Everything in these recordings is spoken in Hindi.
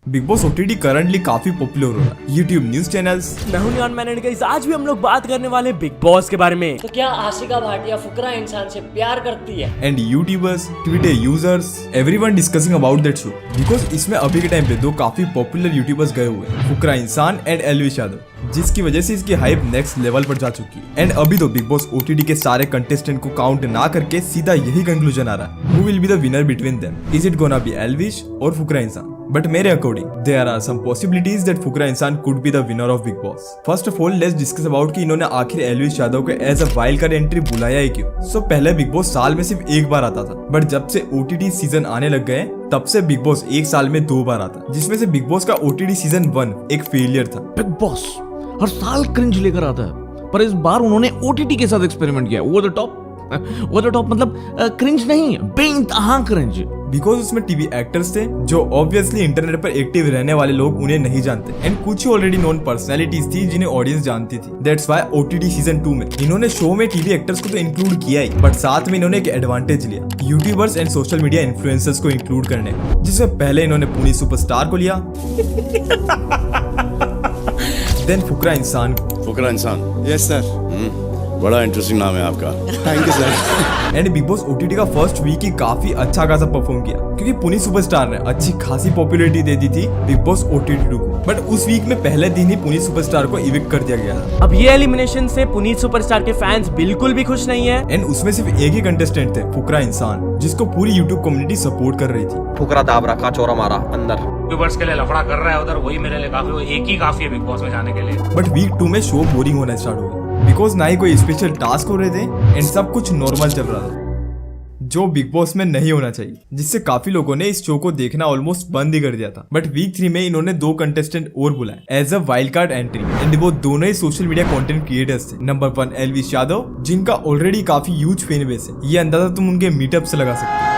बिग बॉस ओटीटी करंटली काफी पॉपुलर हो रहा है यूट्यूब न्यूज चैनल्स। मैं हूं नियॉन मैन एंड गाइस, आज भी हम लोग बात करने वाले बिग बॉस के बारे में। तो क्या आशिका भाटिया फुकरा इंसान से प्यार करती है? And YouTubers, Twitter users, everyone discussing about that show because इसमें अभी के टाइम पे दो काफी पॉपुलर यूट्यूबर्स गए हुए हैं, फुकरा इंसान एंड एल्विश यादव, जिसकी वजह से इसकी हाइप नेक्स्ट लेवल पर जा चुकी है। एंड अभी तो बिग बॉस ओटीटी के सारे कंटेस्टेंट को काउंट ना करके सीधा यही कंक्लूजन आ रहा है, who will be the winner between them, is it gonna be Elvish और फुकरा इंसान। बट मेरे according there are some possibilities that Fukra Insaan could be the winner of Bigg Boss. First of all let's discuss about कि इन्होंने आखिर एल्विश यादव को as a wild card entry बुलाया ही क्यों। सो पहले बिग बॉस साल में सिर्फ एक बार आता था, बट जब से ओटीटी सीजन आने लग गए तब से बिग बॉस एक साल में 2 बार आता, जिसमें से बिग बॉस का ओटीटी सीजन 1 एक फेलियर था। बिग बॉस हर साल क्रिंज लेकर आता है, पर इस बार उन्होंने ओटीटी के साथ एक्सपेरिमेंट किया। ओवर द टॉप मतलब क्रिंज नहीं, बेइंतहा क्रिंज। बिकॉज उसमें टीवी एक्टर्स थे जो ऑब्वियसली इंटरनेट पर एक्टिव रहने वाले लोग उन्हें नहीं जानते, एंड कुछ ऑलरेडी नोन पर्सनैलिटीज थी जिन्हें ऑडियंस जानती थी। दैट्स व्हाई ओटीटी सीजन 2 में इन्होंने शो में टीवी एक्टर्स को तो इंक्लूड किया ही, बट साथ में इन्होंने एक एडवांटेज लिया YouTubers and social media influencers को इंक्लूड करने का, जिसमें पहले इन्होंने पुनीत सुपरस्टार को लिया देन फुकरा इंसान। फुकरा इंसान, यस सर। बड़ा इंटरेस्टिंग नाम है आपका। Thank you sir. And big boss OTT का फर्स्ट वीक ही काफी अच्छा खासा परफॉर्म किया, क्योंकि पुनीत सुपरस्टार ने अच्छी खासी पॉपुलैरिटी दे दी थी बिग बॉस ओटीटी 2 को। बट उस वीक में पहले दिन ही पुनीत सुपरस्टार को इविक्ट कर दिया गया था। अब ये एलिमिनेशन से पुनीत सुपरस्टार के फैंस बिल्कुल भी खुश नहीं है। एंड उसमें सिर्फ एक ही कंटेस्टेंट थे, फुकरा इंसान, जिसको पूरी यूट्यूब कम्युनिटी सपोर्ट कर रही थी। फुकरा दाब रखा, चोरा मारा अंदर। यूट्यूबर्स के लिए लफड़ा कर रहा है उधर, वही मेरे लिए काफी, वो एक ही काफी है बिग बॉस में जाने के लिए। बट वीक 2 में शो बोरिंग होना स्टार्ट हो गया, बिकॉज ना ही कोई स्पेशल टास्क हो रहे थे एंड सब कुछ नॉर्मल चल रहा था, जो बिग बॉस में नहीं होना चाहिए, जिससे काफी लोगों ने इस शो को देखना ऑलमोस्ट बंद ही कर दिया था। बट वीक 3 में इन्होंने 2 कंटेस्टेंट और बुलाए as a wild card entry, and वो दोनों ही सोशल मीडिया कंटेंट क्रिएटर्स थे। नंबर 1 एल्विश यादव, जिनका ऑलरेडी काफी ह्यूज फैन बेस है, ये अंदाजा तुम उनके मीटअप से लगा सकते हो।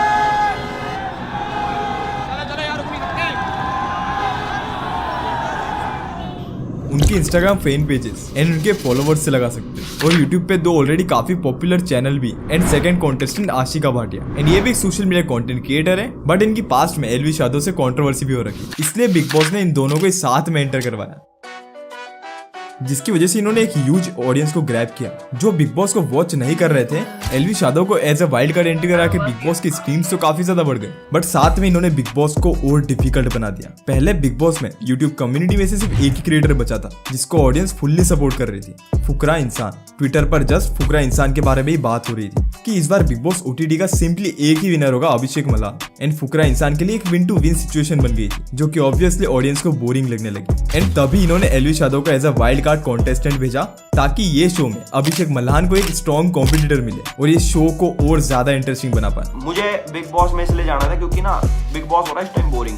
उनके इंस्टाग्राम फैन पेजेस एंड उनके फॉलोवर्स से लगा सकते हैं, और यूट्यूब पे 2 ऑलरेडी काफी पॉपुलर चैनल भी। And second contestant Ashika Bhatia, and ये भी एक सोशल मीडिया कंटेंट क्रिएटर है, बट इनकी पास्ट में एल्विश यादव से कंट्रोवर्सी भी हो रखी, इसलिए बिग बॉस ने इन दोनों को साथ में एंटर करवाया, जिसकी वजह से इन्होंने एक ह्यूज ऑडियंस को ग्रैब किया, जो बिग बॉस को वॉच नहीं कर रहे थे। एल्विश यादव को as a wild card entry करा के बिग बॉस की स्ट्रीम्स तो काफी ज्यादा बढ़ गए, बट साथ में इन्होंने बिग बॉस को और डिफिकल्ट बना दिया। पहले बिग बॉस में यूट्यूब कम्युनिटी में से सिर्फ एक ही क्रिएटर बचा था, जिसको ऑडियंस फुल्ली सपोर्ट कर रही थी, फुकरा इंसान। ट्विटर पर जस्ट फुकरा इंसान के बारे में ही बात हो रही थी कि इस बार बिग बॉस ओटीटी का सिंपली एक ही विनर होगा, अभिषेक मल्लाह। एंड फुकरा इंसान के लिए एक विन टू विन सिचुएशन बन गई थी, जो कि ऑब्वियसली ऑडियंस को बोरिंग लगने लगी। एंड तभी इन्होंने एल्विश यादव को as a wild card contestant भेजा, ताकि ये शो में अभिषेक मल्लाह को एक स्ट्रॉन्ग कॉम्पिटिटर मिले और ये शो को और ज्यादा इंटरेस्टिंग बना पाए। मुझे बिग बॉस में इसलिए जाना था क्योंकि ना बिग बॉस हो रहा है इस टाइम बोरिंग,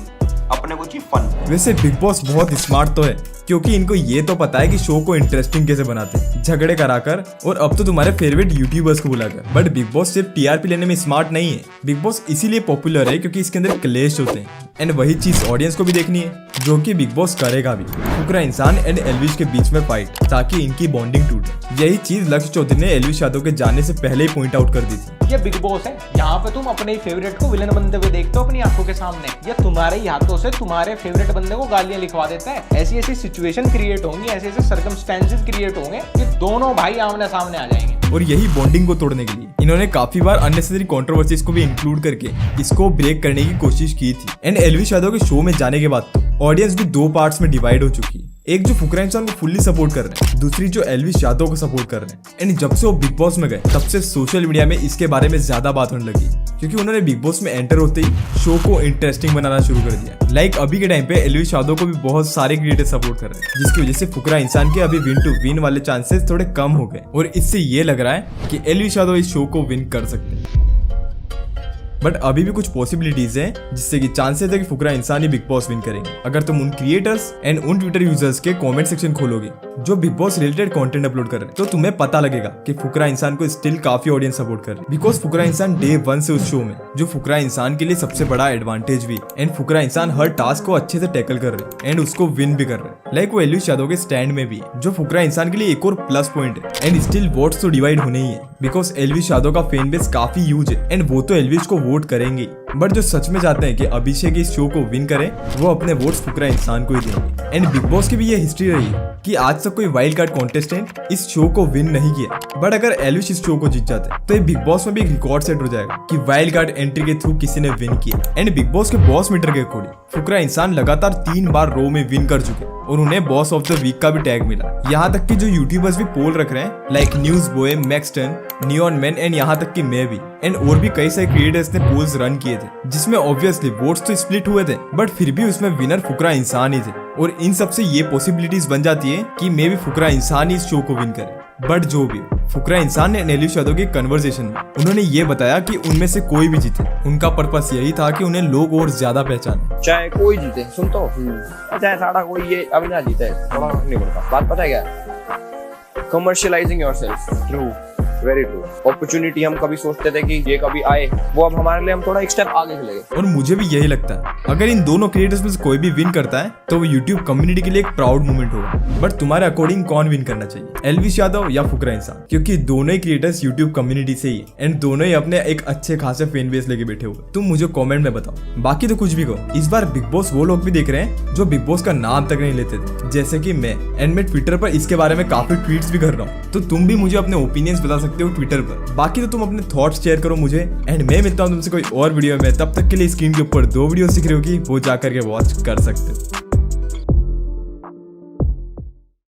अपने को चाहिए फन। वैसे बिग बॉस बहुत स्मार्ट तो है, क्योंकि इनको ये तो पता है कि शो को इंटरेस्टिंग कैसे बनाते हैं, झगड़े कराकर, और अब तो तुम्हारे फेवरेट यूट्यूबर्स को बुलाकर। बट बिग बॉस सिर्फ टीआरपी लेने में स्मार्ट नहीं है, बिग बॉस इसीलिए पॉपुलर है क्योंकि इसके अंदर क्लेश होते हैं, एंड वही चीज ऑडियंस को भी देखनी है, जो कि बिग बॉस करेगा भी। फुकरा इंसान एंड एल्विश के बीच में फाइट, ताकि इनकी बॉन्डिंग टूटे। यही चीज लक्ष्य चौधरी ने एल्विश यादव के जाने से पहले ही पॉइंट आउट कर दी थी। ये बिग बॉस है, यहाँ पे तुम अपने फेवरेट को विलन बनते हुए देखते हो अपनी आंखों के सामने, या तुम्हारे ही हाथों से तुम्हारे फेवरेट बंदे को गालियां लिखवा देता है। ऐसी ऐसी सिचुएशन क्रिएट होंगी, ऐसे ऐसे सर्कमस्टेंसेस क्रिएट होंगे कि दोनों भाई आमने सामने आ जाएंगे। और यही बॉन्डिंग को तोड़ने के लिए इन्होंने काफी बार अननेसेसरी कंट्रोवर्सीज को भी इंक्लूड करके इसको ब्रेक करने की कोशिश की थी। एंड एल्विश यादव के शो में जाने के बाद तो ऑडियंस भी 2 पार्ट्स में डिवाइड हो चुकी है, एक जो फुकरा इंसान को फुल्ली सपोर्ट कर रहे हैं, दूसरी जो एल्विश यादव को सपोर्ट कर रहे हैं। एंड जब से वो बिग बॉस में गए तब से सोशल मीडिया में इसके बारे में ज्यादा बात होने लगी, क्योंकि उन्होंने बिग बॉस में एंटर होते ही शो को इंटरेस्टिंग बनाना शुरू कर दिया। लाइक अभी के टाइम पे एल्विश यादव को भी बहुत सारे क्रिएटर सपोर्ट कर रहे हैं, जिसकी वजह से फुकरा इंसान के अभी विन टू विन वाले चांसेस थोड़े कम हो गए, और इससे ये लग रहा है कि एल्विश यादव इस शो को विन कर सकते हैं। बट अभी भी कुछ पॉसिबिलिटीज हैं, जिससे कि चांसेस है कि फुकरा इंसान ही बिग बॉस विन करेंगे। अगर तुम उन क्रिएटर्स एंड उन ट्विटर यूजर्स के कमेंट सेक्शन खोलोगे जो big boss related content upload कर रहे हैं, तो तुम्हें पता लगेगा कि फुकरा इंसान को स्टिल काफी ऑडियंस सपोर्ट कर रही है, बिकॉज फुकरा इंसान डे 1 से उस शो में, जो फुकरा इंसान के लिए सबसे बड़ा एडवांटेज भी। एंड फुकरा इंसान हर टास्क को अच्छे से टैकल कर रहे हैं एंड उसको विन भी कर रहे हैं। लाइक वो एल्विश यादव के स्टैंड में भी है, जो फुकरा इंसान के लिए एक और प्लस पॉइंट है। एंड स्टिल वोट्स तो डिवाइड होने ही है, बिकॉज एल्विश यादव का फैन बेस काफी ह्यूज है, एंड वो तो एल्विश को वोट करेंगे, बट जो सच में चाहते हैं कि अभिषेक इस शो को विन करे वो अपने वोट्स फुकरा इंसान को ही देंगे। एंड बिग बॉस की भी ये हिस्ट्री रही है कि आज तक कोई वाइल्ड कार्ड कॉन्टेस्टेंट इस शो को विन नहीं किया, बट अगर एलविश इस शो को जीत जाते तो ये बिग बॉस में भी एक रिकॉर्ड सेट हो जाएगा कि वाइल्ड कार्ड एंट्री के थ्रू किसी ने विन किया। एंड बिग बॉस के बॉस मीटर के अकॉर्डिंग फुकरा इंसान लगातार 3 बार रो में विन कर चुके और उन्हें बॉस ऑफ द वीक का भी टैग मिला। यहाँ तक कि जो यूट्यूबर्स भी पोल रख रहे हैं like news boy, Maxton, neon man and यहाँ तक कि मैं भी एंड और भी कई सारे क्रिएटर्स ने पोल्स रन किए थे जिसमें ऑब्वियसली वोट्स तो स्प्लिट हुए थे, बट फिर भी उसमें विनर फुकरा इंसान ही थे। और इन सब से ये पॉसिबिलिटीज बन जाती है कि मे भी फुकरा इंसान ही इस शो को विन करे। बट जो भी फुकरा इंसान ने एलविश यादव के कन्वर्सेशन में उन्होंने ये बताया कि उनमें से कोई भी जीते उनका पर्पस यही था कि उन्हें लोग और ज्यादा पहचाने। चाहे कोई जीते, सुन तो चाहे साड़ा कोई ये अभी ना जीते, थोड़ा फर्क नहीं पड़ता। बात पता है क्या? Commercialising yourself. True, very true. Opportunity हम कभी सोचते थे कि ये कभी आए, वो अब हमारे लिए हम थोड़ा एक स्टेप आगे चले गए। और मुझे भी यही लगता है अगर इन दोनों क्रिएटर्स में से कोई भी विन करता है तो वो यूट्यूब कम्युनिटी के लिए एक प्राउड मोमेंट होगा। बट तुम्हारे अकॉर्डिंग कौन विन करना चाहिए, एलविश यादव या फुकरा इंसान? क्योंकि दोनों ही क्रिएटर्स यूट्यूब कम्युनिटी से ही एंड दोनों ही अपने एक अच्छे खासे फैन बेस लेके बैठे हुए। तुम मुझे कमेंट में बताओ। बाकी तो कुछ भी कहो, इस बार बिग बॉस वो लोग भी देख रहे हैं जो बिग बॉस का नाम तक नहीं लेते थे, जैसे कि मैं। एंड मैं ट्विटर पर इसके बारे में काफी ट्वीट्स भी कर रहा हूँ, तो तुम भी मुझे अपने ओपिनियंस बता सकते हो ट्विटर पर। बाकी तो तुम अपने थॉट्स शेयर करो मुझे एंड मैं मिलता हूँ तुमसे कोई और वीडियो में। तब तक के लिए स्क्रीन के ऊपर 2 वीडियो दिख रही होगी, वो जाकर के वॉच कर सकते हो।